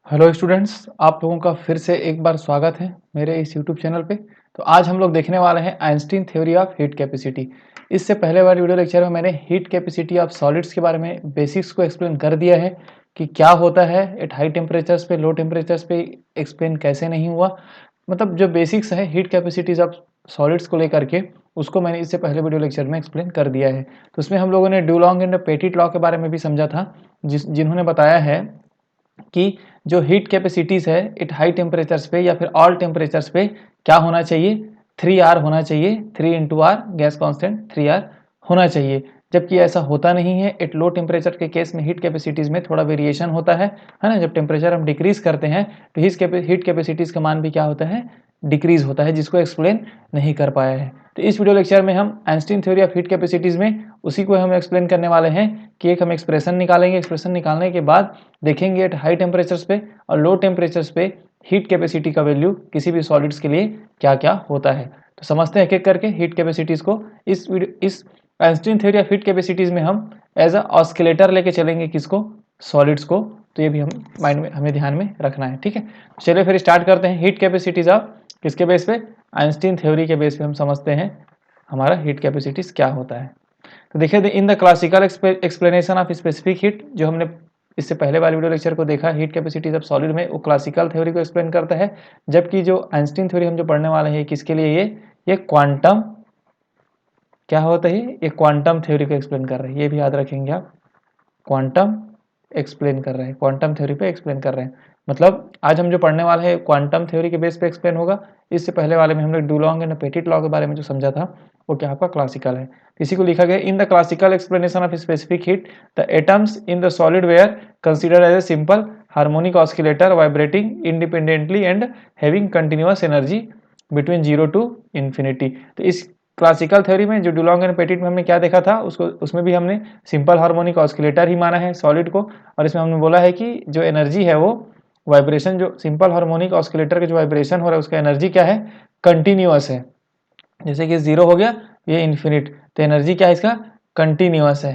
Hello students, आप लोगों का फिर से एक बार स्वागत है मेरे इस यूट्यूब चैनल पे। तो आज हम लोग देखने वाले हैं Einstein theory of heat capacity. इससे पहले वाले वीडियो लेक्चर में मैंने हीट कैपेसिटी ऑफ सॉलिड्स के बारे में बेसिक्स को एक्सप्लेन कर दिया है कि क्या होता है एट हाई टेम्परेचर्स पे, लो टेम्परेचर्स पे एक्सप्लेन कैसे नहीं हुआ। मतलब जो बेसिक्स है हीट कैपेसिटीज ऑफ सॉलिड्स को लेकर के, उसको मैंने इससे पहले वीडियो लेक्चर में एक्सप्लेन कर दिया है। तो उसमें हम लोगों ने डुलॉन्ग एंड पेटिट लॉ के बारे में भी समझा था, जिन्होंने बताया है कि जो हीट कैपेसिटीज है इट हाई टेम्परेचर्स पे या फिर ऑल टेम्परेचर्स पे क्या होना चाहिए, 3R होना चाहिए। 3 × R गैस कांस्टेंट 3R होना चाहिए। जबकि ऐसा होता नहीं है। एट लो टेम्परेचर के केस में हीट कैपेसिटीज में थोड़ा वेरिएशन होता है ना। जब टेम्परेचर हम डिक्रीज करते हैं तो हीट कैपेसिटीज का मान भी क्या होता है, डिक्रीज होता है, जिसको एक्सप्लेन नहीं कर पाया है। तो इस वीडियो लेक्चर में हम Einstein theory of heat capacities में उसी को हम एक्सप्लेन करने वाले हैं कि एक हम एक्सप्रेशन निकालेंगे। एक्सप्रेशन निकालने के बाद देखेंगे एट हाई टेम्परेचर्स पे और लो टेम्परेचर्स पे हीट कैपेसिटी का वैल्यू किसी भी सॉलिड्स के लिए क्या क्या होता है। तो समझते हैं एक एक करके हीट कैपेसिटीज को। इस Einstein theory of heat capacities में हम एज अ ऑस्किलेटर लेके चलेंगे किसको, सॉलिड्स को। तो ये भी हम माइंड में, हमें ध्यान में रखना है। ठीक है, चलिए फिर स्टार्ट करते हैं। हीट कैपेसिटीज ऑफ किसके बेस पे, आइंस्टीन थ्योरी के बेस पे हम समझते हैं हमारा हीट कैपेसिटीज क्या होता है। तो देखिए, इन the classical explanation of specific heat, जो हमने इससे पहले वाले वीडियो लेक्चर को देखा हीट कैपेसिटीज ऑफ सॉलिड में, वो क्लासिकल थ्योरी को एक्सप्लेन करता है। जबकि जो आइंस्टीन थ्योरी हम जो पढ़ने वाले हैं किसके लिए, ये क्वांटम क्या होता है, ये क्वांटम थ्योरी को एक्सप्लेन कर रहे हैं। ये भी याद रखेंगे आप, क्वांटम एक्सप्लेन कर रहे हैं, क्वांटम थ्योरी पे एक्सप्लेन कर रहे हैं। मतलब आज हम जो पढ़ने वाले हैं क्वांटम थ्योरी के बेस पे एक्सप्लेन होगा। इससे पहले वाले में हमने डुलॉन्ग एंड पेटिट लॉ के बारे में जो समझा था वो क्या आपका क्लासिकल है। इसी को लिखा गया, in the classical explanation of specific heat the atoms in the solid were considered as a simple harmonic oscillator vibrating independently and having continuous energy between 0 to infinity. तो इस क्लासिकल थ्योरी में जो Dulong and petit में हमने क्या देखा था, उसको उसमें भी हमने सिंपल हार्मोनिक ऑस्किलेटर ही माना है सॉलिड को। और इसमें हमने बोला है कि जो एनर्जी है वो वाइब्रेशन, जो सिंपल हार्मोनिक ऑस्किलेटर के जो वाइब्रेशन हो रहा है उसका एनर्जी क्या है, कंटिन्यूअस है। जैसे कि 0 हो गया, ये इन्फिनिट, तो एनर्जी क्या है इसका, कंटिन्यूअस है।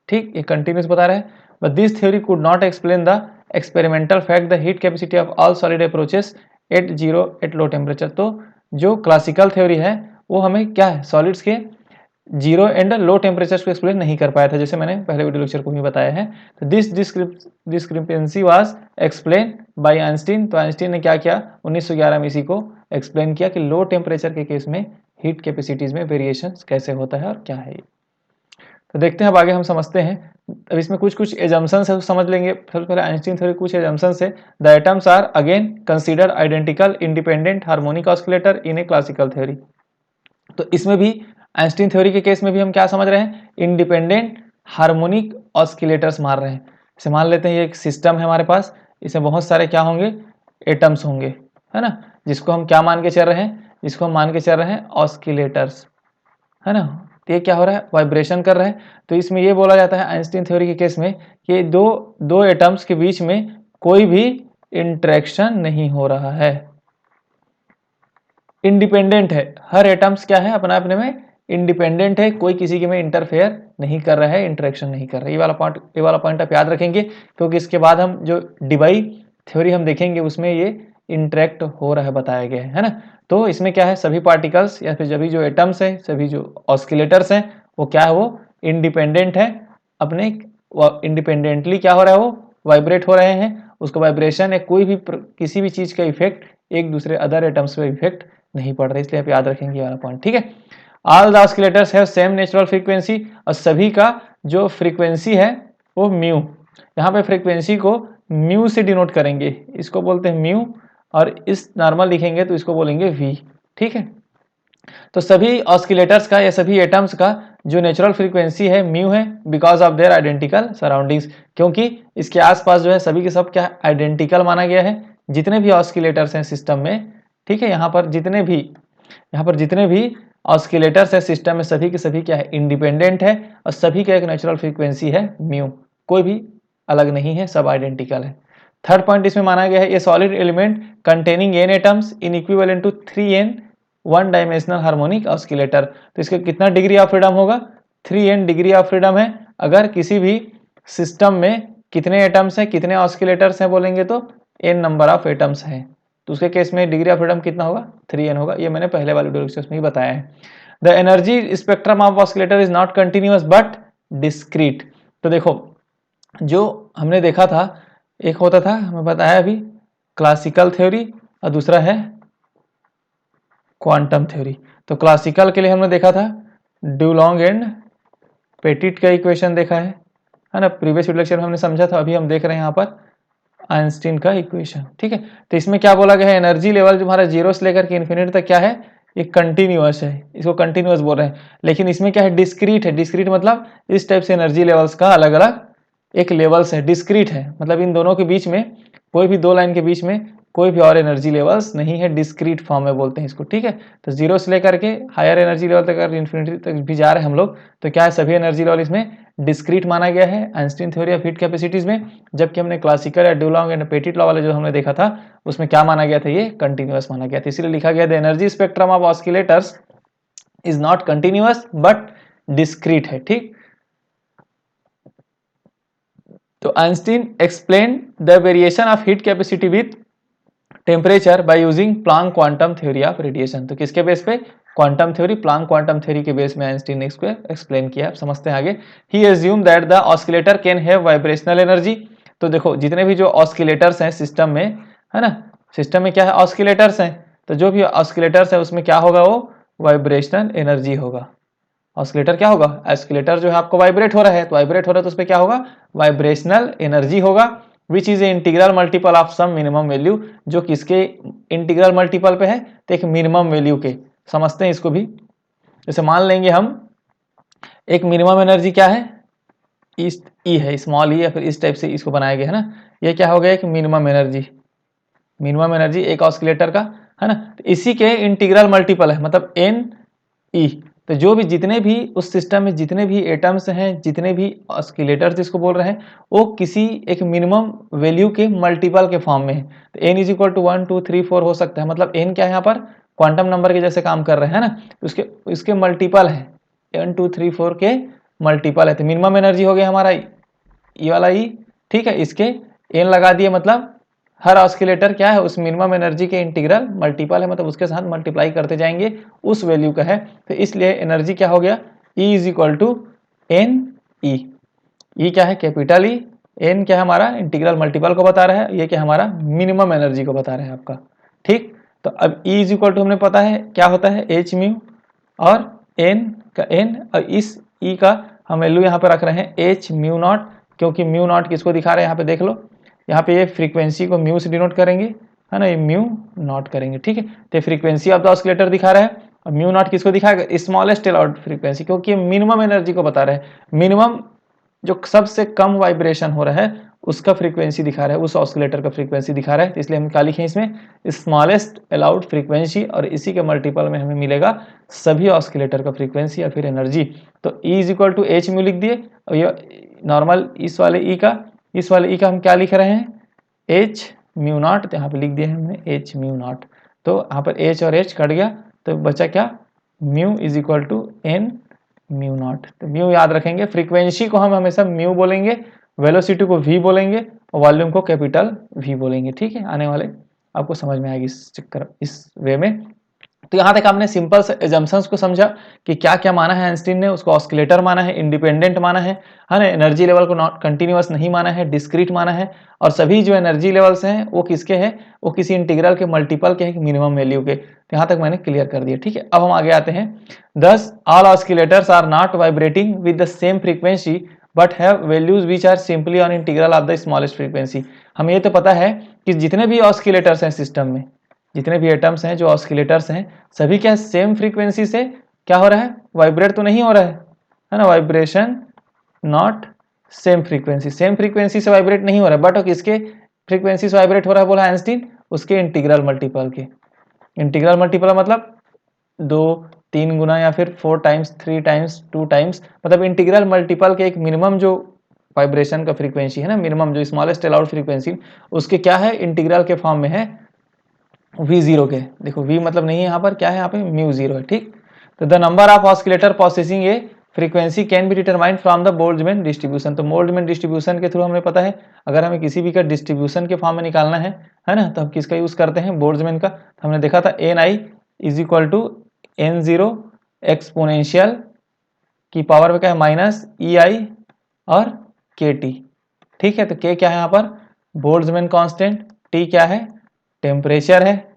ठीक, ये कंटिन्यूअस बता रहे हैं। But this theory could not explain the experimental fact the heat capacity of all solid approaches eight low temperature. तो जो क्लासिकल थ्योरी है वो हमें क्या है, सॉलिड्स के जीरो एंड लो टेम्परेचर को एक्सप्लेन नहीं कर पाया था, जैसे मैंने पहले वीडियो लेक्चर को भी बताया है। तो this discrepancy was explain by Einstein. तो आइंस्टीन ने क्या किया, 1911 में इसी को एक्सप्लेन किया कि लो टेम्परेचर के केस में हीट कैपेसिटीज में वेरिएशन कैसे होता है और क्या है ये। तो देखते हैं अब आगे हम समझते हैं। अब इसमें कुछ कुछ एजम्पशंस है, समझ लेंगे। सबसे पहले आइंस्टीन थ्योरी कुछ एजम्पशंस है। The atoms are again consider identical independent harmonic oscillator in a classical theory. तो इसमें भी आइंस्टीन थ्योरी के केस में भी हम क्या समझ रहे हैं, इंडिपेंडेंट हार्मोनिक ऑस्किलेटर्स मार रहे हैं। जैसे मान लेते हैं ये एक सिस्टम है हमारे पास, इसमें बहुत सारे क्या होंगे, एटम्स होंगे, है ना, जिसको हम क्या मान के चल रहे हैं, जिसको हम मान के चल रहे हैं ऑस्किलेटर्स, है ना। तो ये क्या हो रहा है, वाइब्रेशन कर रहा है। तो इसमें ये बोला जाता है आइंस्टीन थ्योरी के केस में कि दो एटम्स के बीच में कोई भी इंटरेक्शन नहीं हो रहा है, इंडिपेंडेंट है। हर एटम्स क्या है, अपने अपने में इंडिपेंडेंट है, कोई किसी के में इंटरफेयर नहीं कर रहा है, इंटरेक्शन नहीं कर रहा है। ये वाला पॉइंट आप याद रखेंगे, क्योंकि इसके बाद हम जो डिबाई थ्योरी हम देखेंगे उसमें ये इंटरेक्ट हो रहा है, बताया गया है ना। तो इसमें क्या है, सभी पार्टिकल्स या फिर सभी जो एटम्स है, सभी जो ऑस्किलेटर्स हैं, वो क्या है, वो इंडिपेंडेंट है, अपने इंडिपेंडेंटली क्या हो रहा है, वो वाइब्रेट हो रहे हैं। उसका वाइब्रेशन है, कोई भी किसी भी चीज का इफेक्ट एक दूसरे अदर एटम्स पे इफेक्ट नहीं पड़ रहा, इसलिए आप याद रखेंगे वाला पॉइंट। ठीक है, all the oscillators have same natural frequency, और सभी का जो फ्रीक्वेंसी है वो म्यू। यहाँ पे फ्रीक्वेंसी को म्यू से डिनोट करेंगे, इसको बोलते हैं म्यू, और इस नॉर्मल लिखेंगे तो इसको बोलेंगे वी। ठीक है, तो सभी ऑस्किलेटर्स का या सभी एटम्स का जो नेचुरल फ्रीक्वेंसी है म्यू है, because of their identical surroundings, क्योंकि इसके आसपास जो है सभी के सब क्या आइडेंटिकल माना गया है, जितने भी ऑस्किलेटर्स हैं सिस्टम में। ठीक है, यहाँ पर जितने भी ऑस्किलेटर्स है सिस्टम में, सभी के सभी क्या है, इंडिपेंडेंट है, और सभी का एक नेचुरल फ्रीक्वेंसी है म्यू, कोई भी अलग नहीं है, सब आइडेंटिकल है। थर्ड पॉइंट इसमें माना गया है, ये solid element containing N atoms in equivalent to 3n one dimensional harmonic oscillator. तो इसका कितना डिग्री ऑफ फ्रीडम होगा, 3n डिग्री ऑफ फ्रीडम है। अगर किसी भी सिस्टम में कितने एटम्स हैं, कितने ऑस्किलेटर्स हैं बोलेंगे तो n नंबर ऑफ एटम्स हैं, तो उसके केस में डिग्री ऑफ फ्रीडम कितना होगा, 3n होगा। ये मैंने पहले वाले वीडियो लेक्चर्स में ही बताया है। The energy spectrum of oscillator is not continuous but discrete. तो देखो जो हमने देखा था, एक होता था हमें बताया अभी क्लासिकल थ्योरी और दूसरा है क्वांटम थ्योरी। तो क्लासिकल के लिए हमने देखा था डुलोंग एंड पेटिट का इक्वेशन देखा है ना, प्रीवियस लेक्चर में हमने समझा था। अभी हम देख रहे हैं यहाँ पर आइंस्टीन का इक्वेशन, ठीक है। तो इसमें क्या बोला गया है, एनर्जी लेवल जो हमारा जीरो से लेकर के इन्फिनिटी तक क्या है, ये कंटिन्यूअस है, इसको कंटिन्यूअस बोल रहे हैं। लेकिन इसमें क्या है, डिस्क्रीट है। डिस्क्रीट मतलब इस टाइप से एनर्जी लेवल्स का अलग अलग एक लेवल्स है। डिस्क्रीट है मतलब इन दोनों के बीच में, कोई भी दो लाइन के बीच में कोई भी और एनर्जी लेवल्स नहीं है, डिस्क्रीट फॉर्म में बोलते हैं इसको, ठीक है। तो जीरो से लेकर के हायर एनर्जी लेवल तक अगर इन्फिनिटी तक भी जा रहे हैं हम लोग, तो क्या है, सभी एनर्जी लेवल इसमें डिस्क्रीट माना गया है Einstein theory of heat capacities में। जबकि हमने क्लासिकल या डुलोंग एंड पेटिट लॉ वाले जो हमने देखा था, उसमें क्या माना गया था, ये कंटिन्यूअस माना गया था। इसीलिए लिखा गया the energy spectrum of oscillators is not continuous but discrete है, ठीक। तो Einstein explain the variation of heat capacity with temperature by using Planck quantum theory of radiation. तो किसके बेस पे, quantum theory, Planck quantum theory के base में Einstein ने इसको एक्सप्लेन किया। आप समझते हैं आगे। ही assume that the oscillator can have vibrational energy. तो देखो जितने भी जो ऑस्किलेटर्स हैं सिस्टम में, है ना, सिस्टम में क्या है, ऑस्किलेटर्स हैं। तो जो भी ऑस्किलेटर्स है उसमें क्या होगा, वो वाइब्रेशनल एनर्जी होगा। ऑस्किलेटर क्या होगा, ऑस्किलेटर जो है आपको वाइब्रेट हो रहा है, तो वाइब्रेट हो रहा है तो उस पर क्या होगा, वाइब्रेशनल एनर्जी होगा। Which is a integral multiple of some minimum value, जो किसके इंटीग्रल मल्टीपल पे है, तो एक मिनिमम वैल्यू के। समझते हैं इसको भी। जैसे मान लेंगे हम एक मिनिमम एनर्जी क्या है, इस ई है, स्मॉल ई, या फिर इस टाइप से इसको बनाया गया है ना। ये क्या हो गया, एक मिनिमम एनर्जी, मिनिमम एनर्जी एक ऑस्किलेटर का, है ना। तो इसी के इंटीग्रल मल्टीपल है, मतलब एन ई। तो जो भी जितने भी उस सिस्टम में जितने भी एटम्स हैं, जितने भी ऑस्किलेटर्स जिसको बोल रहे हैं, वो किसी एक मिनिमम वैल्यू के मल्टीपल के फॉर्म में है। तो एन इज इक्वल टू 1 2 3 4 हो सकता है, मतलब एन क्या है यहाँ पर, क्वांटम नंबर के जैसे काम कर रहे हैं ना, उसके इसके मल्टीपल है, 1 2 3 4 के मल्टीपल है। तो मिनिमम एनर्जी हो गया हमारा ये वाला ई, ठीक है। इसके एन लगा दिए, मतलब हर ऑस्किलेटर क्या है, उस मिनिमम एनर्जी के इंटीग्रल मल्टीपल है, मतलब उसके साथ मल्टीप्लाई करते जाएंगे, उस वैल्यू का है। तो इसलिए एनर्जी क्या हो गया, E is equal to N E. E क्या है, कैपिटल ई, एन क्या है हमारा इंटीग्रल मल्टीपल को बता रहा है, ये क्या हमारा मिनिमम एनर्जी को बता रहा है आपका, ठीक। तो अब E इज इक्वल टू हमने पता है क्या होता है, एच म्यू, और एन का एन, और इस ई का हम वैल्यू यहाँ पे रख रहे हैं एच म्यू नॉट, क्योंकि म्यू नॉट किसको दिखा रहे हैं, यहाँ पे देख लो, यहाँ पे ये फ्रीक्वेंसी को म्यू से डिनोट करेंगे, है ना, ये म्यू नॉट करेंगे, ठीक है। तो फ्रीक्वेंसी ऑफ द ऑस्किलेटर दिखा रहा है, और म्यू नॉट किसको दिखाएगा, स्मॉलेस्ट अलाउड फ्रीक्वेंसी, क्योंकि ये मिनिमम एनर्जी को बता रहा है। मिनिमम जो सबसे कम वाइब्रेशन हो रहा है उसका फ्रीक्वेंसी दिखा रहा है, उस ऑस्किलेटर का फ्रीक्वेंसी दिखा रहा है। तो इसलिए हम क्या लिखें इसमें, स्मॉलेस्ट अलाउड फ्रीक्वेंसी, और इसी के मल्टीपल में हमें मिलेगा सभी ऑस्किलेटर का फ्रीक्वेंसी या फिर एनर्जी। तो E is equal to H mu लिख दिए, और ये नॉर्मल इस वाले ई का, इस वाले ई का हम क्या लिख रहे हैं, एच म्यू नॉट। तो यहाँ पे लिख दिया है हमने एच म्यू नॉट। तो यहाँ पर एच और एच कट गया, तो बचा क्या, mu is equal to N mu naught. तो म्यू याद रखेंगे, फ्रीक्वेंसी को हम हमेशा म्यू बोलेंगे, वेलोसिटी को वी बोलेंगे, और वॉल्यूम को कैपिटल वी बोलेंगे, ठीक है। आने वाले आपको समझ में आएगी इस चक्कर, इस वे में। तो यहाँ तक आपने सिंपल से एजम्पशंस को समझा कि क्या क्या माना है आइंस्टीन ने, उसको ऑस्किलेटर माना है, इंडिपेंडेंट माना है ना, एनर्जी लेवल को नॉट कंटिन्यूअस नहीं माना है, डिस्क्रीट माना है, और सभी जो एनर्जी लेवल्स हैं वो किसके हैं, वो किसी इंटीग्रल के मल्टीपल के हैं, मिनिमम वैल्यू के। तो यहाँ तक मैंने क्लियर कर दिया, ठीक है। अब हम आगे आते हैं। Thus all oscillators are not vibrating with the same frequency but have values which are simply on integral of the smallest frequency. हमें ये तो पता है कि जितने भी ऑस्किलेटर्स हैं सिस्टम में, जितने भी एटम्स हैं जो ऑस्किलेटर्स हैं, सभी क्या सेम फ्रीक्वेंसी से क्या हो रहा है, वाइब्रेट तो नहीं हो रहा है ना, vibration not same frequency, same frequency से वाइब्रेट नहीं हो रहा है, बट किसके फ्रीक्वेंसी से वाइब्रेट हो रहा है बोला आइंस्टीन, उसके इंटीग्रल मल्टीपल के। इंटीग्रल मल्टीपल मतलब 2 3 गुना या फिर 4 टाइम्स 3 टाइम्स 2 टाइम्स, मतलब इंटीग्रल मल्टीपल के एक मिनिमम जो वाइब्रेशन का फ्रीक्वेंसी है ना, मिनिमम जो स्मॉलेस्ट अलाउड फ्रीक्वेंसी, उसके क्या है, इंटीग्रल के फॉर्म में है V0 के। देखो V मतलब नहीं है यहाँ पर, क्या है यहाँ पे म्यू जीरो है, ठीक। तो the number of oscillator possessing a frequency can be determined from the Boltzmann distribution. तो बोल्ट्जमैन डिस्ट्रीब्यूशन के थ्रू हमें पता है अगर हमें किसी भी का डिस्ट्रीब्यूशन के फॉर्म में निकालना है ना, तो हम किसका यूज़ करते हैं, बोल्ट्जमैन का। तो हमने देखा था N I is equal to N zero exponential की पावर में क्या है माइनस ई आई और के टी। ठीक है, तो के क्या है यहाँ पर बोल्ट्जमैन कांस्टेंट, टी क्या है टेम्परेचर है,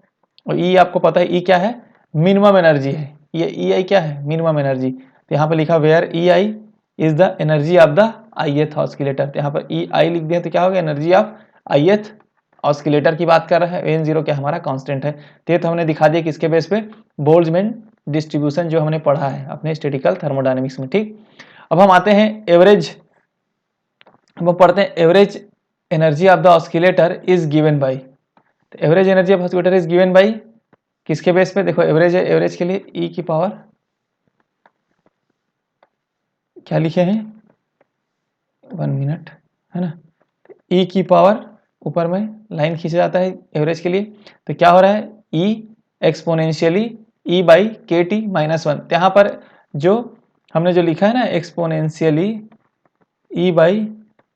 और ई आपको पता है ई क्या है मिनिमम एनर्जी है। ये ई आई क्या है मिनिमम एनर्जी। तो यहाँ पर लिखा where E I is the energy of the ith oscillator. तो यहाँ पर ई आई लिख दिया तो क्या होगा एनर्जी ऑफ ith ऑस्किलेटर की बात कर रहा है। एन जीरो क्या हमारा कांस्टेंट है। तो हमने दिखा दिया किसके बेस पे बोल्ट्जमैन डिस्ट्रीब्यूशन जो हमने पढ़ा है अपने स्टैटिकल थर्मोडायनेमिक्स में। ठीक, अब हम आते हैं एवरेज, हम पढ़ते हैं average energy of the oscillator is given by. तो average energy of oscillator is given by किसके बेस पे, देखो एवरेज है, एवरेज के लिए ई की पावर क्या लिखे हैं 1 मिनट है ना, ई की पावर ऊपर में लाइन खींचा जाता है एवरेज के लिए। तो क्या हो रहा है ई exponentially E by K T minus one. यहाँ पर जो हमने जो लिखा है ना exponentially E by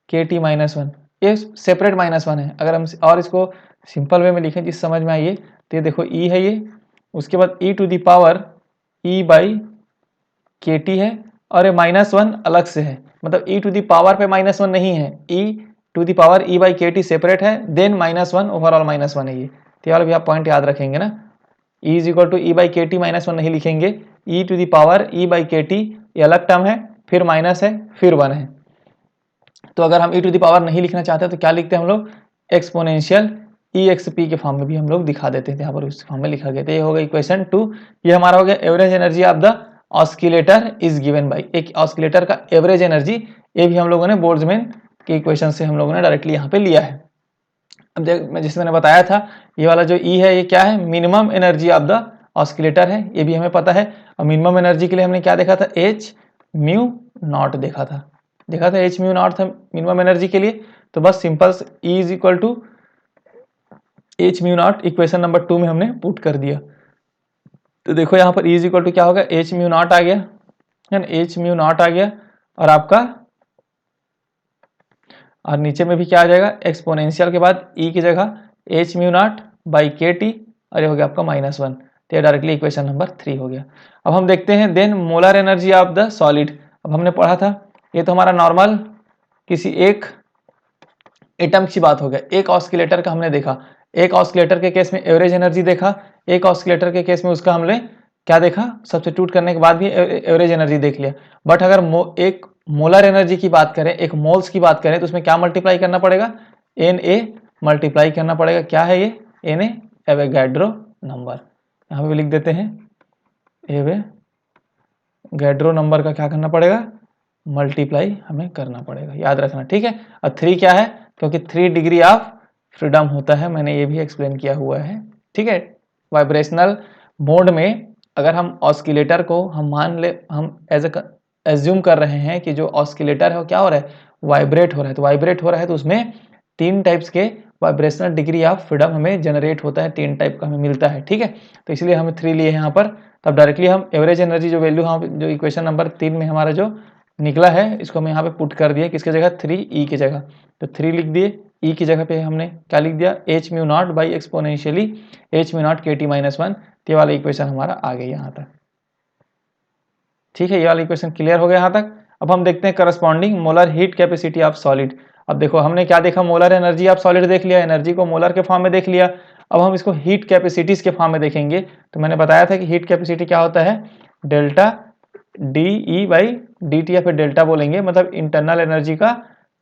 K T minus one, ये सेपरेट माइनस वन है। अगर हम और इसको सिंपल वे में लिखें जिस समझ में आइए, तो ये देखो ई है ये, उसके बाद E to the power E by K T है, और ये माइनस वन अलग से है, मतलब ई टू द पावर पे माइनस वन नहीं है, E to the power E by K T separate है, then minus one overall minus one है ये। तो वाला भी आप पॉइंट याद रखेंगे ना, E is equal to E by K T minus one नहीं लिखेंगे, E to the power E by K T ये अलग टर्म है, फिर माइनस है, फिर वन है। तो अगर हम ई टू द पावर नहीं लिखना चाहते हैं तो क्या लिखते हैं हम लोग एक्सपोनेंशियल ई एक्स पी के फॉर्म में भी हम लोग दिखा देते हैं, यहाँ पर उस फॉर्म में लिखा गया। तो ये हो गया इक्वेशन 2। ये हमारा हो गया average energy of the oscillator is given by, एक ऑस्किलेटर का एवरेज एनर्जी, ये भी हम लोगों ने बोल्ट्जमैन के इक्वेशन से हम लोगों ने डायरेक्टली यहाँ पे लिया है। अब देख जैसे मैंने बताया था ये वाला जो ई है ये क्या है minimum energy of the oscillator है, ये भी हमें पता है। और मिनिमम एनर्जी के लिए हमने क्या देखा था एच म्यू नॉट देखा था एच म्यू नॉट था मिनिमम एनर्जी के लिए। तो बस simple E is equal to H mu naught equation number 2 में हमने पुट कर दिया। तो देखो यहाँ पर ई इज इक्वल टू क्या होगा एच म्यू नॉट आ गया है ना, एच म्यू नॉट आ गया, और आपका और नीचे में भी क्या आ जाएगा एक्सपोनेंशियल के बाद ई की जगह H mu naught by K T, और ये हो गया आपका माइनस वन। तो ये डायरेक्टली इक्वेशन नंबर 3 हो गया। अब हम देखते हैं then molar energy of the solid. अब हमने पढ़ा था ये तो हमारा नॉर्मल किसी एक एटम की बात हो गया, एक ऑस्किलेटर का हमने देखा, एक ऑस्किलेटर के केस में एवरेज एनर्जी देखा, एक ऑस्किलेटर के केस में उसका हमने क्या देखा सब्स्टिट्यूट करने के बाद भी एवरेज एनर्जी देख लिया। बट अगर एक मोलर एनर्जी की बात करें, एक मोल्स की बात करें, तो उसमें क्या मल्टीप्लाई करना पड़ेगा एन ए मल्टीप्लाई करना पड़ेगा। क्या है ये एन ए एवोगाड्रो नंबर, यहाँ पे भी लिख देते हैं एवोगाड्रो नंबर का क्या करना पड़ेगा मल्टीप्लाई हमें करना पड़ेगा, याद रखना। ठीक है, और 3 क्या है क्योंकि 3 डिग्री ऑफ फ्रीडम होता है, मैंने ये भी एक्सप्लेन किया हुआ है। ठीक है, वाइब्रेशनल मोड में अगर हम ऑस्किलेटर को हम मान ले हम एज्यूम कर रहे हैं कि जो ऑस्किलेटर है वो क्या हो रहा है वाइब्रेट हो रहा है, तो वाइब्रेट हो रहा है तो उसमें 3 टाइप्स के वाइब्रेशनल डिग्री ऑफ फ्रीडम हमें जनरेट होता है, 3 टाइप का हमें मिलता है। ठीक है, तो इसलिए हमें 3 लिए यहाँ पर, तब डायरेक्टली हम एवरेज एनर्जी जो वैल्यू हम जो इक्वेशन नंबर 3 में हमारा जो निकला है इसको हम यहाँ पे पुट कर दिए किसके जगह 3 ई की जगह, तो 3 लिख दिए, ई की जगह पे हमने क्या लिख दिया H mu naught by exponentially H mu not के टी माइनस वन। ये वाला इक्वेशन हमारा आ गया यहाँ तक। ठीक है, ये वाला इक्वेशन क्लियर हो गया यहाँ तक। अब हम देखते हैं corresponding molar heat capacity of solid. अब देखो हमने क्या देखा मोलर एनर्जी ऑफ सॉलिड देख लिया, एनर्जी को मोलर के फॉर्म में देख लिया। अब हम इसको हीट कैपेसिटीज के फॉर्म में देखेंगे। तो मैंने बताया था कि हीट कैपेसिटी क्या होता है delta D E by D T, या फिर डेल्टा बोलेंगे, मतलब इंटरनल एनर्जी का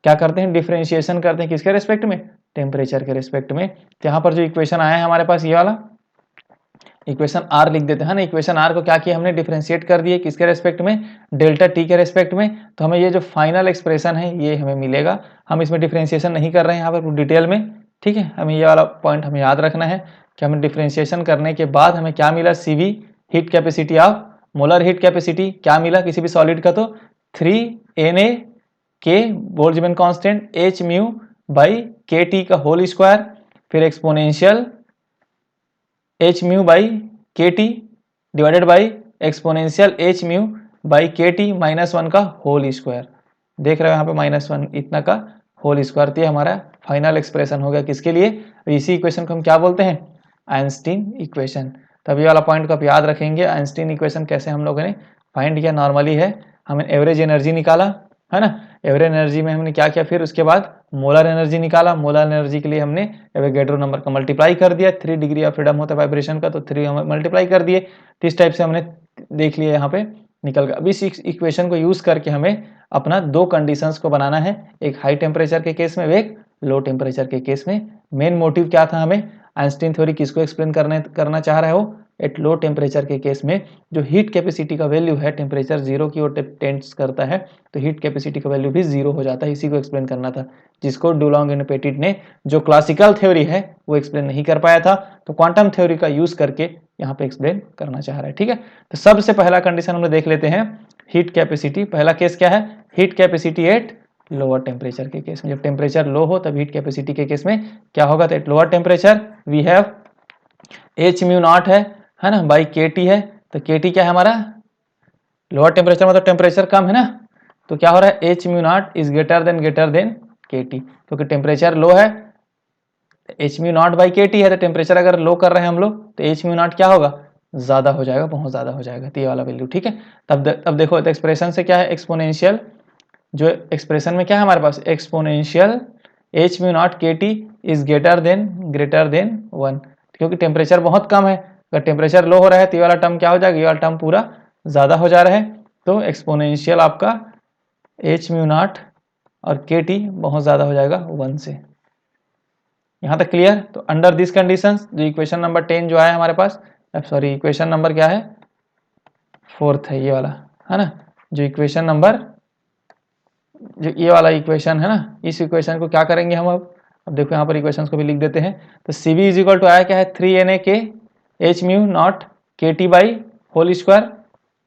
क्या करते हैं डिफ्रेंशिएशन करते हैं किसके रेस्पेक्ट में टेम्परेचर के रेस्पेक्ट में। तो यहाँ पर जो इक्वेशन आया है हमारे पास ये वाला इक्वेशन आर लिख देते हैं ना, इक्वेशन आर को क्या किया हमने डिफरेंशिएट कर दिए किसके रेस्पेक्ट में डेल्टा टी के रेस्पेक्ट में। तो हमें ये जो फाइनल एक्सप्रेशन है ये हमें मिलेगा, हम इसमें डिफरेंशिएशन नहीं कर रहे हैं यहाँ पर डिटेल में। ठीक है, हमें ये वाला पॉइंट हमें याद रखना है कि हमें डिफरेंशिएशन करने के बाद हमें क्या मिला CV heat capacity of molar heat capacity क्या मिला किसी भी सॉलिड का, तो 3Na के Boltzmann constant h mu by K T का होल स्क्वायर, फिर exponential h mu by K T divided by exponential h mu by K T minus one का होल स्क्वायर। देख रहे हो यहाँ पे माइनस वन इतना का होल स्क्वायर। तो ये हमारा फाइनल एक्सप्रेशन हो गया किसके लिए? इसी इक्वेशन को हम क्या बोलते हैं? Einstein equation. तब ये वाला पॉइंट को आप याद रखेंगे। आइंस्टीन इक्वेशन कैसे हम लोगों ने फाइंड किया? नॉर्मली है, हमें एवरेज एनर्जी निकाला, है ना। एवरेज एनर्जी में हमने क्या किया? फिर उसके बाद मोलर एनर्जी निकाला। मोलर एनर्जी के लिए हमने एवोगैड्रो नंबर का मल्टीप्लाई कर दिया। 3 डिग्री ऑफ फ्रीडम होता है वाइब्रेशन का, तो 3 हम मल्टीप्लाई कर दिए। तो इस टाइप से हमने देख लिया, यहाँ पे निकल गया। अब इस इक्वेशन को यूज करके हमें अपना दो कंडीशंस को बनाना है, एक हाई टेम्परेचर के केस में, एक लो टेम्परेचर के केस में। मेन मोटिव क्या था? हमें आइंस्टीन थ्योरी किसको एक्सप्लेन करना चाह रहा है वो? एट लो टेम्परेचर के केस में जो हीट कैपेसिटी का वैल्यू है, टेम्परेचर जीरो की ओर टेंड्स करता है, तो हीट कैपेसिटी का वैल्यू भी जीरो हो जाता है। इसी को एक्सप्लेन करना था, जिसको डुलोंग एंड पेटिट ने जो क्लासिकल थ्योरी है वो एक्सप्लेन नहीं कर पाया था, तो क्वांटम थ्योरी का यूज करके यहाँ पे एक्सप्लेन करना चाह रहा है। ठीक है, तो सबसे पहला कंडीशन हम लोग देख लेते हैं, हीट कैपेसिटी। पहला केस क्या है? Heat capacity eight lower temperature के केस में। जब टेम्परेचर लो हो तब हीट कैपेसिटी के केस में क्या होगा? तो at lower temperature we have H mu naught है ना, बाई के टी है। तो के टी क्या है हमारा? लोअर टेम्परेचर मतलब टेम्परेचर कम है ना, तो क्या हो रहा है? H mu not is greater than के टी, क्योंकि टेम्परेचर लो है। H mu naught by K T है, तो टेम्परेचर अगर लो कर रहे हैं हम लोग तो एच म्यू नॉट क्या होगा? ज्यादा हो जाएगा, बहुत ज्यादा हो जाएगा। तो ये वाला वैल्यू, ठीक है। तब देखो, तो एक्सप्रेशन से क्या है? एक्सपोनेंशियल, जो एक्सप्रेशन में क्या है हमारे पास? एक्सपोनेंशियल एच म्यू नॉट के T is greater than one, क्योंकि टेम्परेचर बहुत कम है। अगर टेम्परेचर लो हो रहा है तो ये वाला टर्म क्या हो जाएगा? ये वाला टर्म पूरा ज़्यादा हो जा रहा है। तो एक्सपोनेंशियल आपका एच म्यू नॉट और के टी बहुत ज़्यादा हो जाएगा वन से। यहाँ तक क्लियर? तो अंडर दिस कंडीशंस, जो इक्वेशन नंबर 10 जो आया हमारे पास, सॉरी इक्वेशन नंबर क्या है? 4th है ये वाला, है ना। जो इक्वेशन नंबर, जो ये वाला इक्वेशन है ना, इस इक्वेशन को क्या करेंगे हम? अब देखो यहाँ पर इक्वेशंस को भी लिख देते हैं। तो C B is equal to आया क्या है? 3 Na के एच म्यू नॉट के T by whole square,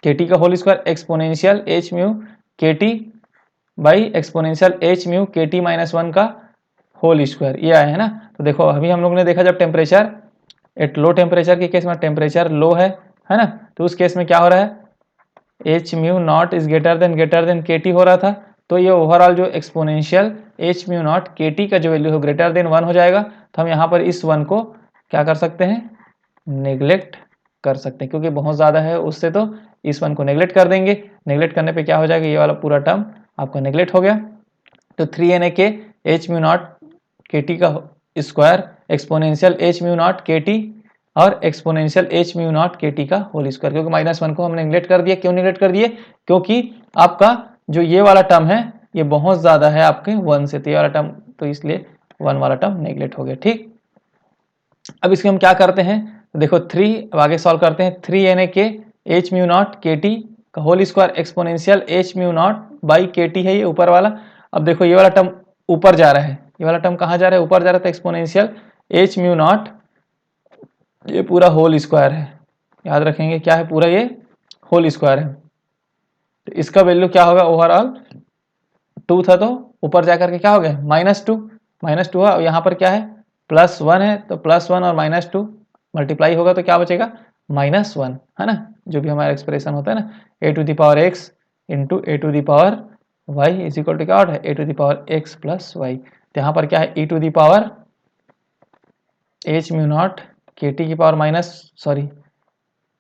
K T का whole square exponential H mu K T by exponential H mu K T minus one का होल स्क्वायर, ये आया है ना। तो देखो अभी हम लोग ने देखा, जब टेम्परेचर एट लो टेम्परेचर के केस में टेम्परेचर लो है ना, तो उस केस में क्या हो रहा है? H mu not is greater than के टी हो रहा था। तो ये ओवरऑल जो एक्सपोनेंशियल एच म्यू नॉट के टी का जो वैल्यू हो ग्रेटर देन वन हो जाएगा। तो हम यहाँ पर इस वन को क्या कर सकते हैं? नेग्लेक्ट कर सकते हैं, क्योंकि बहुत ज़्यादा है उससे, तो इस वन को नेग्लेक्ट कर देंगे। नेग्लेक्ट करने पे क्या हो जाएगा? ये वाला पूरा टर्म आपका नेग्लेक्ट हो गया। तो 3 Na के एच म्यू नॉट के टी का square exponential H mu not के टी और एक्सपोनेंशियल एच म्यू नॉट के टी का होल स्क्वायर, क्योंकि माइनस वन को हमने नेग्लेक्ट कर दिया। क्यों नेग्लेक्ट कर दिए? क्योंकि आपका जो ये वाला टर्म है ये बहुत ज़्यादा है आपके वन से, तो ये वाला टर्म, तो इसलिए वन वाला टर्म नेग्लेक्ट हो गया। ठीक, अब इसके हम क्या करते हैं? तो देखो 3, अब आगे सॉल्व करते हैं। 3 Na के एच म्यू नॉट के टी का whole square exponential H mu naught by K T है ये ऊपर वाला। अब देखो ये वाला टर्म ऊपर जा रहा है, ये वाला टर्म कहाँ जा रहा है? ऊपर जा रहा था। एक्सपोनेंशियल एच म्यू नॉट, ये पूरा होल स्क्वायर है, याद रखेंगे क्या है? पूरा ये होल स्क्वायर है। तो इसका वैल्यू क्या होगा? ओवरऑल 2 था, तो ऊपर जाकर के क्या हो गया? -2, -2 है। और यहाँ पर क्या है? +1 है, तो +1 और -2 मल्टीप्लाई होगा तो क्या बचेगा? -1, है ना। जो भी हमारा एक्सप्रेशन होता है ना, a to the power x into a to the power y is equal to क्या होता है? a to the power x plus Y. तो यहाँ पर क्या है? e to the power h mu not के टी की पावर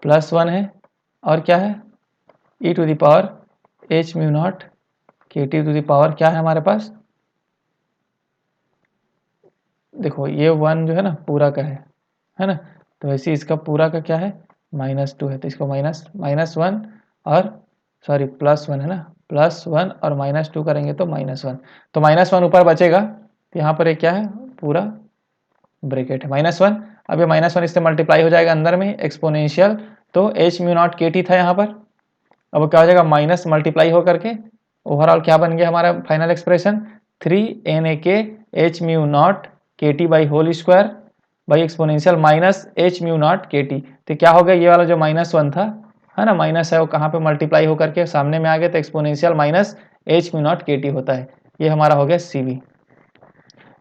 +1 है, और क्या है? e to the power h mu not के टी टू द पावर क्या है हमारे पास? देखो ये 1 जो है ना पूरा का है ना, तो वैसे इसका पूरा का क्या है? -2 है, तो इसको -1 और सॉरी +1 है ना, +1 और -2 करेंगे तो -1, तो -1 ऊपर बचेगा। तो यहाँ पर एक क्या है? पूरा ब्रैकेट है -1। अब ये -1 इससे मल्टीप्लाई हो जाएगा अंदर में एक्सपोनेंशियल, तो एच म्यू नॉट के टी था यहाँ पर, अब क्या हो जाएगा? माइनस मल्टीप्लाई होकर के ओवरऑल क्या बन गया हमारा फाइनल एक्सप्रेशन? 3 Na के एच म्यू नॉट के T by whole square by exponential minus h mu not के टी। तो क्या हो गया? ये वाला जो -1 था, है ना, माइनस है, वो कहाँ पे मल्टीप्लाई होकर के सामने में आ गया, तो exponential minus h mu not के टी होता है। ये हमारा हो गया सी वी।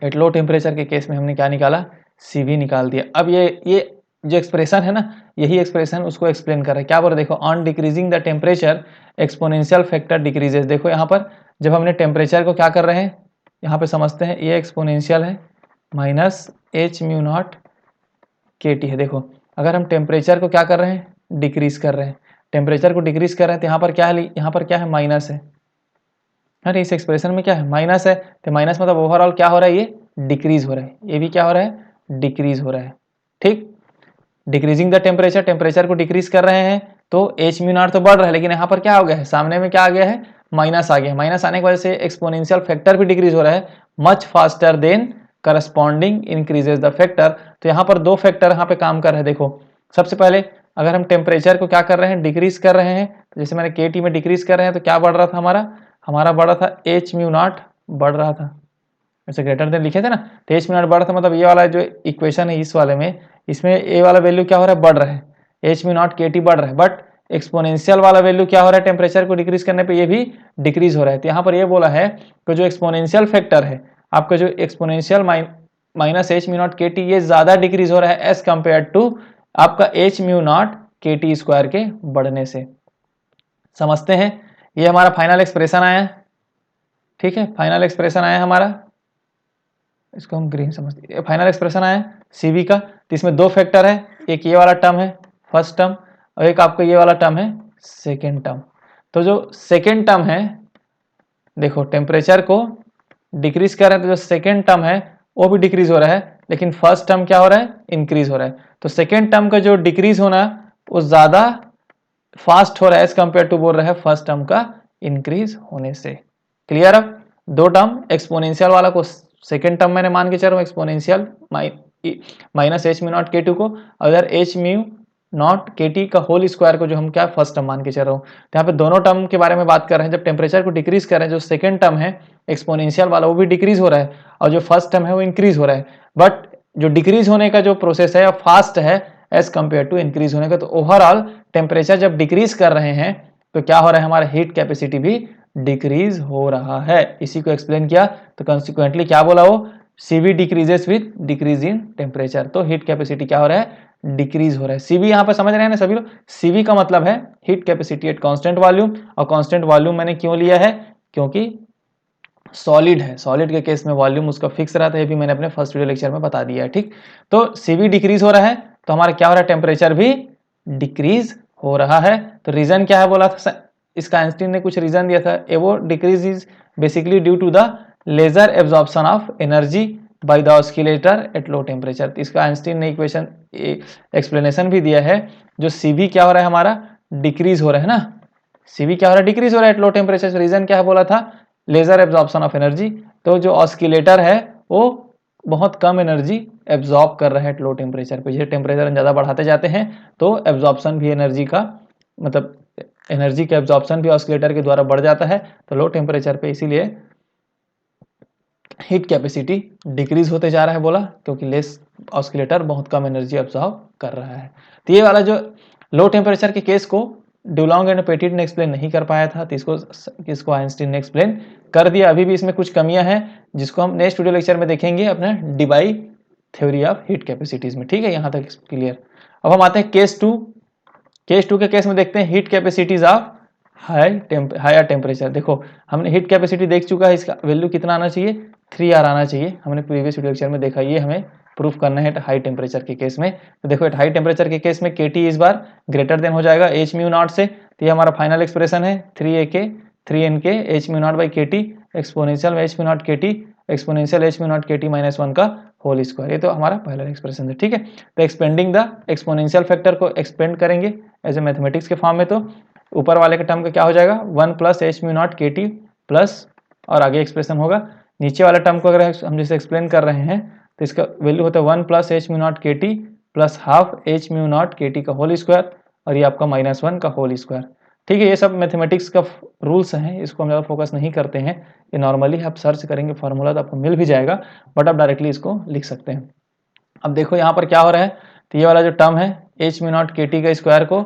एट लो टेम्परेचर के केस में हमने क्या निकाला? सी वी निकाल दिया। अब ये जो एक्सप्रेशन है ना, यही एक्सप्रेशन उसको एक्सप्लेन कर रहा है। क्या बोल रहे देखो, on decreasing the temperature exponential factor decreases. देखो यहाँ पर जब हमने टेम्परेचर को क्या कर रहे हैं, यहाँ पे समझते हैं ये एक्सपोनेंशियल है माइनस एच म्यू नॉट के टी है। देखो अगर हम टेम्परेचर को क्या कर रहे हैं, डिक्रीज कर रहे हैं, टेम्परेचर को डिक्रीज कर रहे हैं, तो यहाँ पर क्या है, यहाँ पर क्या है, माइनस है। अरे इस एक्सप्रेशन में क्या है, माइनस है, तो माइनस मतलब ओवरऑल क्या हो रहा है, ये डिक्रीज हो रहा है, ये भी क्या हो रहा है, डिक्रीज हो रहा है। ठीक, डिक्रीजिंग द टेम्परेचर, टेम्परेचर को डिक्रीज कर रहे हैं तो एच म्यू नॉट तो बढ़ रहा है, लेकिन यहाँ पर क्या हो गया है, सामने में क्या आ गया है, माइनस आ गया। माइनस आने की वजह से एक्सपोनेंशियल फैक्टर भी डिक्रीज हो रहा है much faster than corresponding increases the factor. तो यहाँ पर दो फैक्टर यहाँ पे काम कर रहे हैं। देखो सबसे पहले अगर हम टेम्परेचर को क्या कर रहे हैं, डिक्रीज कर रहे हैं, तो जैसे मैंने के टी में डिक्रीज कर रहे हैं तो क्या बढ़ रहा था, हमारा बढ़ रहा था एच म्यू नॉट बढ़ रहा था, ऐसे ग्रेटर देन लिखे थे ना, तो एच म्यू नॉट बढ़ रहा था, मतलब ये वाला जो इक्वेशन है इस वाले में, इसमें ए वाला वैल्यू क्या हो रहा है, बढ़ रहा है, एच म्यू नॉट के टी बढ़ रहा है, बट एक्सपोनेंशियल वाला वैल्यू क्या हो रहा है, टेम्परेचर को डिक्रीज करने पे ये भी डिक्रीज हो रहा है। तो यहाँ पर ये बोला है कि जो एक्सपोनेंशियल फैक्टर है आपका, जो exponential minus h mu not के टी, ये ज्यादा डिक्रीज हो रहा है एज कंपेयर टू आपका एच म्यू नॉट के टी स्क्वायर के बढ़ने से। समझते हैं, ये हमारा फाइनल एक्सप्रेशन आया है। ठीक है, फाइनल एक्सप्रेशन आया हमारा, इसको हम ग्रीन समझते हैं। फाइनल एक्सप्रेशन आया सीवी का, तो इसमें दो फैक्टर है, एक ये वाला टर्म है फर्स्ट टर्म, और एक आपका ये वाला टर्म है सेकेंड टर्म। तो जो सेकेंड टर्म है, देखो टेम्परेचर को डिक्रीज कर रहे हैं तो जो सेकेंड टर्म है वो भी डिक्रीज हो रहा है, लेकिन फर्स्ट टर्म क्या हो रहा है, इंक्रीज हो रहा है। तो सेकेंड टर्म का जो डिक्रीज होना वो ज्यादा फास्ट हो रहा है एज कंपेयर टू बोल रहा है फर्स्ट टर्म का इंक्रीज होने से। क्लियर? अब दो टर्म, एक्सपोनेंशियल वाला को सेकेंड टर्म मैंने मान के चल रहा हूँ, exponential minus h mu not के टू को, अगर एच म्यू नॉट के टी का होल स्क्वायर को जो हम क्या फर्स्ट टर्म मान के चल रहा हूँ। तो यहाँ पे दोनों टर्म के बारे में बात कर रहे हैं। जब टेम्परेचर को डिक्रीज कर रहे हैं, जो सेकेंड टर्म है एक्सपोनेंशियल वाला वो भी डिक्रीज हो रहा है, और जो फर्स्ट टर्म है वो इंक्रीज हो रहा है, बट जो डिक्रीज होने का जो प्रोसेस है फास्ट है एज कंपेयर टू इंक्रीज होने का। तो ओवरऑल टेम्परेचर जब डिक्रीज कर रहे हैं तो क्या हो रहा है, हमारा हीट कैपेसिटी भी डिक्रीज हो रहा है। इसी को एक्सप्लेन किया, तो कंसिक्वेंटली क्या बोला वो, CV decreases with decrease in temperature. तो हीट कैपेसिटी क्या हो रहा है, डिक्रीज हो रहा है। सीवी यहाँ पे समझ रहे हैं ना सभी लोग, सीवी का मतलब है heat capacity at constant volume, और कांस्टेंट वॉल्यूम मैंने क्यों लिया है, क्योंकि सॉलिड है, सॉलिड के केस में वॉल्यूम उसका फिक्स रहता है, ये भी मैंने अपने फर्स्ट वीडियो लेक्चर में बता दिया है। ठीक, तो सीवी डिक्रीज हो रहा है तो हमारा क्या हो रहा है, टेम्परेचर भी डिक्रीज हो रहा है। तो रीजन क्या है बोला था, इसका आइंस्टीन ने कुछ रीजन दिया था, वो decrease is basically due to the lesser absorption of energy by the oscillator at low temperature. इसका आइंस्टीन ने इक्वेशन एक्सप्लेनेशन भी दिया है, जो सीवी क्या हो रहा है हमारा, डिक्रीज हो रहा है ना, सीवी क्या हो रहा है, डिक्रीज हो रहा है एट लो टेम्परेचर। रीजन क्या है बोला था, लेजर एब्जॉर्प्शन ऑफ एनर्जी। तो जो ऑस्किलेटर है वो बहुत कम एनर्जी एब्जॉर्ब कर रहा है एट लो टेम्परेचर पे। जैसे टेम्परेचर ज़्यादा बढ़ाते जाते हैं तो एब्जॉर्प्शन भी एनर्जी का, मतलब एनर्जी का एब्जॉर्प्शन भी ऑस्किलेटर के द्वारा बढ़ जाता है, तो लो टेम्परेचर पे इसीलिए हीट कैपेसिटी डिक्रीज होते जा रहा है बोला, क्योंकि लेस ऑस्किलेटर बहुत कम एनर्जी एब्जॉर्ब कर रहा है। तो ये वाला जो लो टेम्परेचर के केस को डुलोंग एंड पेटिट ने एक्सप्लेन नहीं कर पाया था, तो इसको आइंस्टीन ने एक्सप्लेन कर दिया। अभी भी इसमें कुछ कमियां हैं जिसको हम नेक्स्ट वीडियो लेक्चर में देखेंगे अपने Debye theory of heat capacities में। ठीक है, यहाँ तक क्लियर। अब हम आते हैं केस टू। केस टू के केस में देखते हैं heat capacities of higher temperature. देखो हमने हीट कैपेसिटी देख चुका है, इसका वैल्यू कितना आना चाहिए, 3R आना चाहिए, हमने प्रीवियस वीडियो लेक्चर में देखा। ये हमें प्रूफ करना है हाई टेम्परेचर के केस में। तो देखो हाई टेम्परेचर के केस में KT इस बार ग्रेटर देन हो जाएगा एच म्यू नॉट से। तो ये हमारा फाइनल एक्सप्रेशन है 3NK H mu naught by KT exponential H mu naught KT exponential H mu naught KT minus 1 का होल स्क्वायर। ये तो हमारा पहला एक्सप्रेशन है। ठीक है, तो एक्सपेंडिंग द एक्सपोनेंशियल फैक्टर को एक्सपेंड करेंगे एज ए मैथमेटिक्स के फॉर्म में, तो ऊपर वाले का टर्म का क्या हो जाएगा, 1 plus H mu naught KT plus, और आगे एक्सप्रेशन होगा। नीचे वाला टर्म को अगर हम जैसे एक्सप्लेन कर रहे हैं तो इसका वैल्यू होता है 1 plus H mu naught KT plus half H mu naught KT का होल स्क्वायर, और ये आपका -1 का होल स्क्वायर। ठीक है, ये सब मैथमेटिक्स का रूल्स हैं, इसको हम ज़्यादा फोकस नहीं करते हैं। ये नॉर्मली आप सर्च करेंगे फार्मूला तो आपको मिल भी जाएगा, बट आप डायरेक्टली इसको लिख सकते हैं। अब देखो यहाँ पर क्या हो रहा है, तो ये वाला जो टर्म है एच म्यू नॉट KT का स्क्वायर को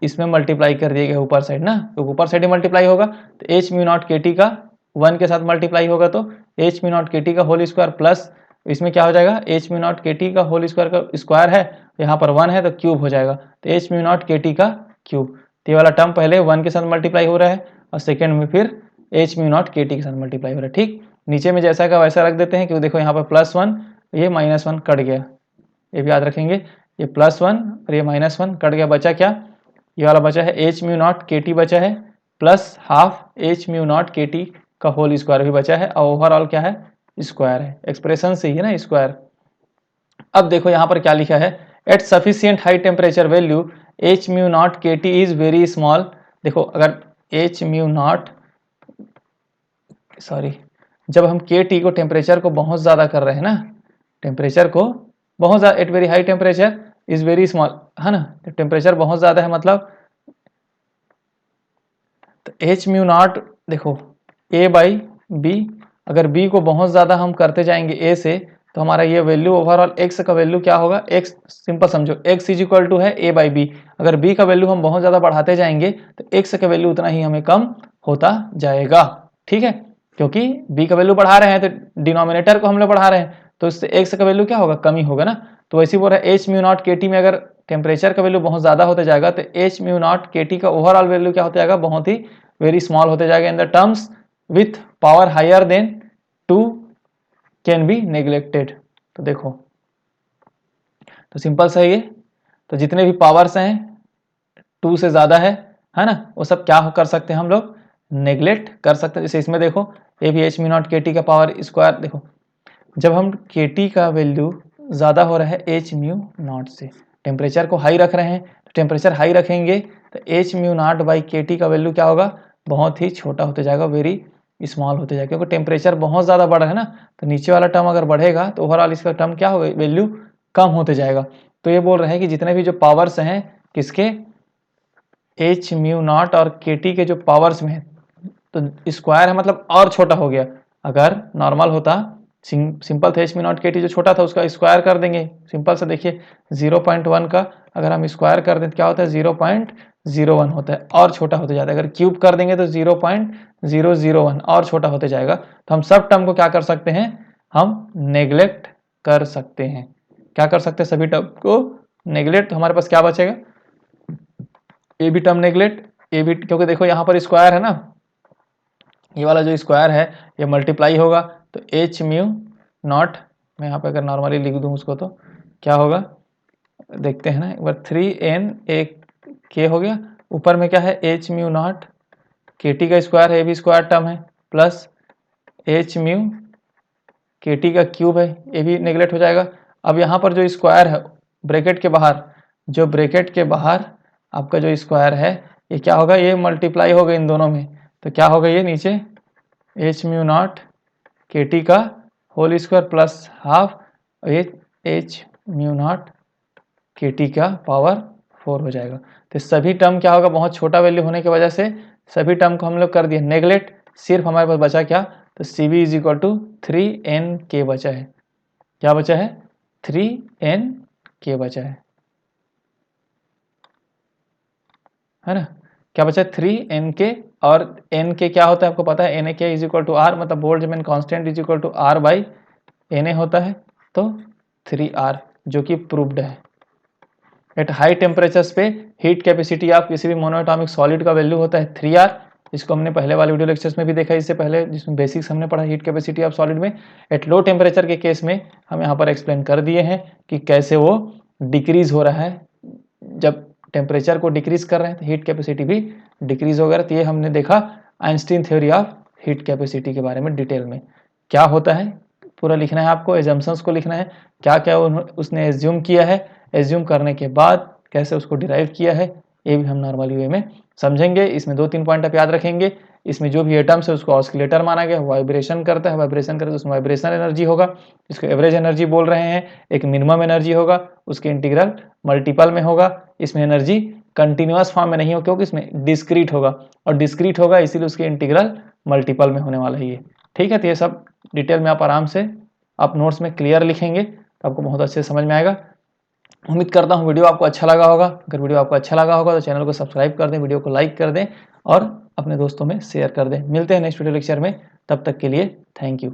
इसमें मल्टीप्लाई कर दिया गया ऊपर साइड ना, तो ऊपर साइड ही मल्टीप्लाई होगा, तो एच म्यू नॉट KT का 1 के साथ मल्टीप्लाई होगा तो एच म्यू नॉट KT का होल स्क्वायर प्लस इसमें क्या हो जाएगा, एच म्यू नॉट KT का होल स्क्वायर है यहाँ पर 1 है तो क्यूब हो जाएगा, तो h म्यू नॉट KT का क्यूब। तो ये वाला टर्म पहले 1 के साथ मल्टीप्लाई हो रहा है और सेकेंड में फिर h म्यू नॉट KT के साथ मल्टीप्लाई हो रहा है। ठीक, नीचे में जैसा का वैसा रख देते हैं, क्योंकि देखो यहाँ पर +1, ये -1 कट गया, ये भी याद रखेंगे, ये +1 और ये -1 कट गया, बचा क्या, ये वाला बचा है h म्यू नॉट KT बचा है, plus half h mu naught KT का होल स्क्वायर भी बचा है, और ओवरऑल क्या है, स्क्वायर है, एक्सप्रेशन से ही है ना स्क्वायर। अब देखो यहाँ पर क्या लिखा है, at sufficient high temperature value h mu naught KT is very small. देखो अगर h म्यू नॉट जब हम KT को टेम्परेचर को बहुत ज़्यादा कर रहे हैं ना, टेम्परेचर को बहुत ज़्यादा, at very high temperature is very small, है ना, टेम्परेचर बहुत ज़्यादा है मतलब, तो h म्यू नॉट देखो A/B, अगर B को बहुत ज़्यादा हम करते जाएंगे A से, तो हमारा ये वैल्यू ओवरऑल x का वैल्यू क्या होगा, x सिंपल समझो, x इज इक्वल टू है A/B। अगर B का वैल्यू हम बहुत ज़्यादा बढ़ाते जाएंगे तो x का वैल्यू उतना ही हमें कम होता जाएगा। ठीक है, क्योंकि B का वैल्यू बढ़ा रहे हैं तो डिनोमिनेटर को हम लोग बढ़ा रहे हैं, तो इससे x का वैल्यू क्या होगा, कम ही होगा ना। तो वैसे बोल रहा है h म्यू नॉट KT में अगर टेम्परेचर का वैल्यू बहुत ज़्यादा होता जाएगा तो h म्यू नॉट KT का ओवरऑल वैल्यू क्या होता जाएगा, बहुत ही वेरी स्मॉल होते जाएगा in the terms with power higher than 2 can be neglected. तो देखो, तो सिंपल सा ये, तो जितने भी पावर्स हैं 2 से ज़्यादा है ना, वो सब क्या कर सकते हैं हम लोग, नेग्लेक्ट कर सकते हैं। जैसे इसमें देखो, ये भी h म्यू नॉट KT का पावर स्क्वायर, देखो जब हम KT का वैल्यू ज़्यादा हो रहा है h म्यू नॉट से, टेम्परेचर को हाई रख रहे हैं, तो टेम्परेचर हाई रखेंगे तो h mu naught by KT का वैल्यू क्या होगा, बहुत ही छोटा होते जाएगा, वेरी स्मॉल होते जाएगा, क्योंकि टेम्परेचर बहुत ज़्यादा बढ़ रहा है ना, तो नीचे वाला टर्म अगर बढ़ेगा तो ओवरऑल इसका टर्म क्या होगा, वैल्यू कम होते जाएगा। तो ये बोल रहे हैं कि जितने भी जो पावर्स हैं किसके, h म्यू नॉट और KT के जो पावर्स में है, तो स्क्वायर है मतलब और छोटा हो गया। अगर नॉर्मल होता, सिंपल था, h म्यू नॉट KT जो छोटा था उसका स्क्वायर कर देंगे, सिंपल से देखिए 0.1 का अगर हम स्क्वायर कर दें तो क्या होता है, 0.01 होता है, और छोटा होते जाता है। अगर क्यूब कर देंगे तो 0.001 और छोटा होते जाएगा। तो हम सब टर्म को क्या कर सकते हैं, हम नेग्लेक्ट कर सकते हैं। क्या कर सकते हैं, सभी टर्म को नेग्लेक्ट। तो हमारे पास क्या बचेगा, ए भी टर्म नेग्लेक्ट, ए भी, क्योंकि देखो यहाँ पर स्क्वायर है ना, ये वाला जो स्क्वायर है ये मल्टीप्लाई होगा, तो h म्यू नॉट, मैं यहाँ पे अगर नॉर्मली लिख दूँ उसको तो क्या होगा, देखते हैं ना एक बार, 3n(a)k हो गया, ऊपर में क्या है, h म्यू नॉट KT का स्क्वायर है, ये भी स्क्वायर टर्म है, प्लस h म्यू KT का क्यूब है, ये भी नेग्लेक्ट हो जाएगा। अब यहाँ पर जो स्क्वायर है ब्रैकेट के बाहर, जो ब्रैकेट के बाहर आपका जो स्क्वायर है ये क्या होगा, ये मल्टीप्लाई होगा इन दोनों में, तो क्या होगा, ये नीचे h म्यू नॉट KT का होल स्क्वायर प्लस हाफ, ये h म्यू नॉट KT का पावर 4 हो जाएगा। तो सभी टर्म क्या होगा, बहुत छोटा वैल्यू होने की वजह से सभी टर्म को हम लोग कर दिए नेग्लेक्ट, सिर्फ हमारे पास बचा क्या, तो CB is equal to 3nk बचा है। क्या बचा है, 3nk बचा है ना, क्या बचा, 3nk, और nk क्या होता है आपको पता है, nak is equal to r, मतलब Boltzmann constant is equal to r by na होता है, तो 3r, जो कि प्रूव्ड है। एट हाई टेम्परेचर्स पे हीट कैपेसिटी ऑफ किसी भी मोनोएटॉमिक सॉलिड का वैल्यू होता है 3r, इसको हमने पहले वाले वीडियो लेक्चर्स में भी देखा, इससे पहले जिसमें बेसिक्स हमने पढ़ा हीट कैपेसिटी ऑफ सॉलिड में। एट लो टेम्परेचर के केस में हम यहाँ पर एक्सप्लेन कर दिए हैं कि कैसे वो डिक्रीज हो रहा है, जब टेम्परेचर को डिक्रीज कर रहे हैं तो हीट कैपेसिटी भी डिक्रीज होगा। तो ये हमने देखा Einstein theory of heat capacity के बारे में डिटेल में, क्या होता है पूरा लिखना है आपको, एजम्पशंस को लिखना है, क्या क्या उसने एज्यूम किया है, एज्यूम करने के बाद कैसे उसको डिराइव किया है, ये भी हम नॉर्मली वे में समझेंगे। इसमें 2-3 पॉइंट आप याद रखेंगे, इसमें जो भी एटम्स है उसको ऑस्किलेटर माना गया, वाइब्रेशन करता है, वाइब्रेशन करे तो उसमें वाइब्रेशनल एनर्जी होगा, इसको एवरेज एनर्जी बोल रहे हैं, एक मिनिमम एनर्जी होगा, उसके इंटीग्रल मल्टीपल में होगा, इसमें एनर्जी कंटिन्यूअस फॉर्म में नहीं हो क्योंकि इसमें डिस्क्रीट होगा, और डिस्क्रीट होगा इसीलिए उसके इंटीग्रल मल्टीपल में होने वाला है ये। ठीक है, तो ये सब डिटेल में आप आराम से आप नोट्स में क्लियर लिखेंगे तो आपको बहुत अच्छे से समझ में आएगा। उम्मीद करता हूँ वीडियो आपको अच्छा लगा होगा। अगर वीडियो आपको अच्छा लगा होगा तो चैनल को सब्सक्राइब कर दें, वीडियो को लाइक कर दें और अपने दोस्तों में शेयर कर दें। मिलते हैं नेक्स्ट वीडियो लेक्चर में, तब तक के लिए थैंक यू।